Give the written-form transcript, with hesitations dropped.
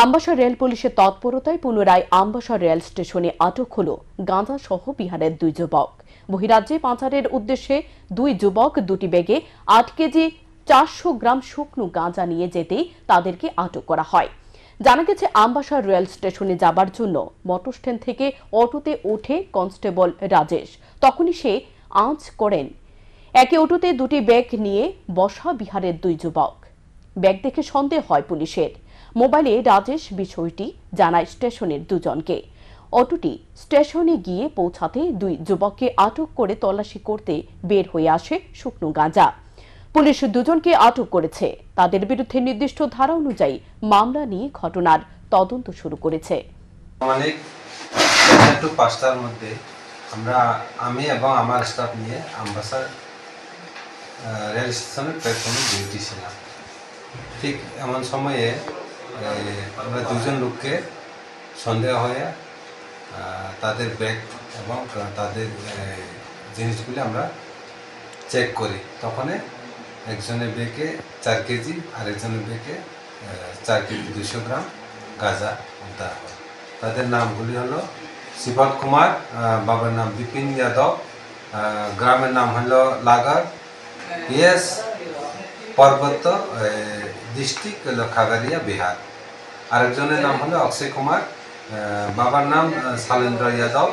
Ambassa rail পুলিশের তৎপরতায় পুনরায় আমবাসা রেল স্টেশনে আটক হল গাঁজা সহ বিহারের 2 যুবক। বহিরাজ্যে পাচারের উদ্দেশ্যে 2 যুবক 2টি ব্যাগে 8 কেজি 400 গ্রাম শুকনো গাঁজা নিয়ে যেতেই তাদেরকে আটক করা হয়। জানা গেছে, আমবাসা রেল স্টেশনে যাবার জন্য মোটরস্ট্যান্ড থেকে অটোতে ওঠে কনস্টেবল রাজেশ। তখনই সে আঁচ করেন একই অটোতে 2টি ব্যাগ নিয়ে বসা বিহারের 2 যুবক। ব্যাগ দেখে সন্দেহ হয় পুলিশের। মোবাইলে রাজেশ বিষয়টি জানায় স্টেশনের 2 জনকে। অটোটি স্টেশনে গিয়ে পৌঁছাতে 2 যুবককে আটক করে তল্লাশি করতে বের হয়ে আসে শুকনো গাঁজা। পুলিশ 2 জনকে আটক করেছে। তাদের বিরুদ্ধে নির্দিষ্ট ধারা অনুযায়ী মামলা নিয়ে ঘটনার তদন্ত শুরু করেছে। অনেক 5টার মধ্যে আমি এবং আমার স্টাফ নিয়ে আমবাসা রেল স্টেশনের প্ল্যাটফর্মে ডিউটি ছিলাম। ঠিক এমন সময়ে আমরা 2 জন লোককে সন্দেহ হয়ে তাদের ব্যাগ এবং তাদের জিনিসগুলি আমরা চেক করি। তখন একজনের ব্যাগে 4 কেজি আর একজনের ব্যাগে 4 কেজি 200 গ্রাম গাঁজা উদ্ধার হয়। তাদের নামগুলি হলো শিবত কুমার, বাবার নাম বিপিন যাদব, গ্রামের নাম হলো লাগার, পিএস পার্বত্য, ডিস্ট্রিক্ট হলো খাগড়িয়া, বিহার। আরেকজনের নাম হলো অক্ষয় কুমার, বাবার নাম শালেন্দ্র যাদব,